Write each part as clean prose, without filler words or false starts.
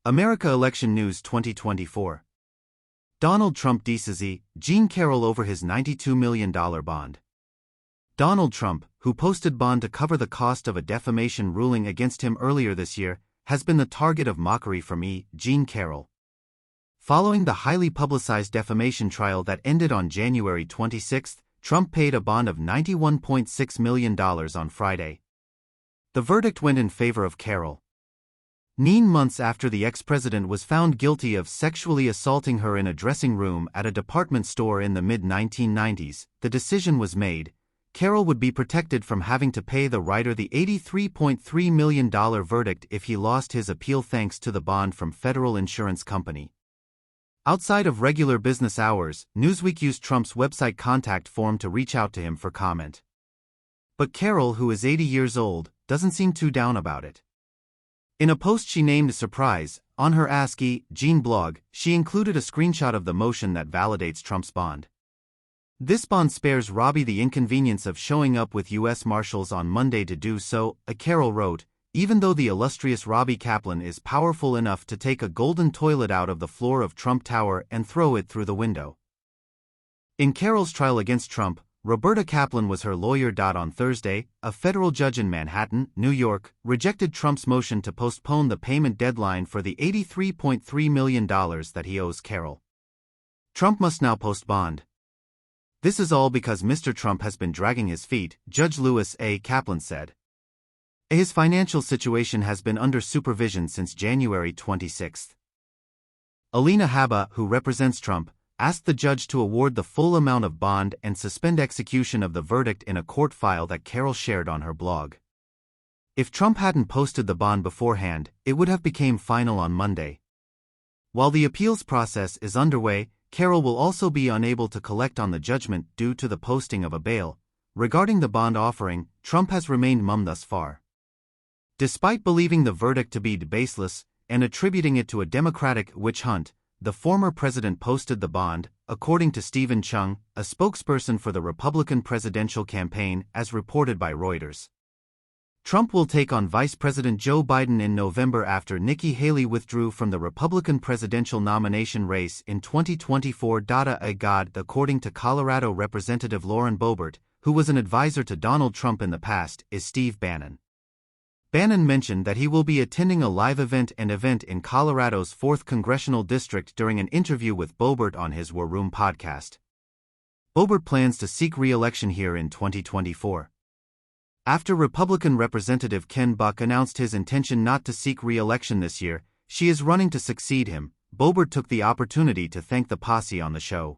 America Election News 2024. Donald Trump DCZ, Jean Carroll over his $92 million bond. Donald Trump, who posted bond to cover the cost of a defamation ruling against him earlier this year, has been the target of mockery from Jean Carroll. Following the highly publicized defamation trial that ended on January 26, Trump paid a bond of $91.6 million on Friday. The verdict went in favor of Carroll. 9 months after the ex-president was found guilty of sexually assaulting her in a dressing room at a department store in the mid-1990s, the decision was made. Carroll would be protected from having to pay the writer the $83.3 million verdict if he lost his appeal thanks to the bond from Federal Insurance Company. Outside of regular business hours, Newsweek used Trump's website contact form to reach out to him for comment. But Carroll, who is 80 years old, doesn't seem too down about it. In a post she named Surprise, on her Ask Jean blog, she included a screenshot of the motion that validates Trump's bond. This bond spares Robbie the inconvenience of showing up with U.S. Marshals on Monday to do so, Carroll wrote, even though the illustrious Robbie Kaplan is powerful enough to take a golden toilet out of the floor of Trump Tower and throw it through the window. In Carroll's trial against Trump, Roberta Kaplan was her lawyer. On Thursday, a federal judge in Manhattan, New York, rejected Trump's motion to postpone the payment deadline for the $83.3 million that he owes Carroll. Trump must now post bond. This is all because Mr. Trump has been dragging his feet, Judge Lewis A. Kaplan said. His financial situation has been under supervision since January 26. Alina Habba, who represents Trump, asked the judge to award the full amount of bond and suspend execution of the verdict in a court file that Carroll shared on her blog. If Trump hadn't posted the bond beforehand, it would have become final on Monday. While the appeals process is underway, Carroll will also be unable to collect on the judgment due to the posting of a bail. Regarding the bond offering, Trump has remained mum thus far. Despite believing the verdict to be baseless and attributing it to a Democratic witch hunt, the former president posted the bond, according to Stephen Chung, a spokesperson for the Republican presidential campaign, as reported by Reuters. Trump will take on Vice President Joe Biden in November after Nikki Haley withdrew from the Republican presidential nomination race in 2024. According to Colorado Representative Lauren Boebert, who was an advisor to Donald Trump in the past, is Steve Bannon. Bannon mentioned that he will be attending a live event in Colorado's 4th Congressional District during an interview with Boebert on his War Room podcast. Boebert plans to seek re-election here in 2024. After Republican Representative Ken Buck announced his intention not to seek re-election this year, she is running to succeed him. Boebert took the opportunity to thank the posse on the show.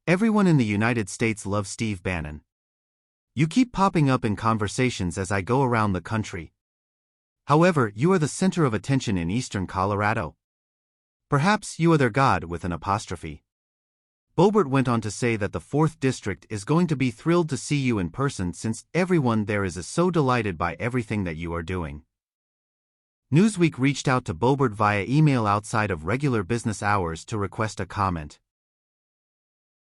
Everyone in the United States loves Steve Bannon. You keep popping up in conversations as I go around the country. However, you are the center of attention in eastern Colorado. Perhaps you are their god with an apostrophe. Boebert went on to say that the 4th District is going to be thrilled to see you in person since everyone there is so delighted by everything that you are doing. Newsweek reached out to Boebert via email outside of regular business hours to request a comment.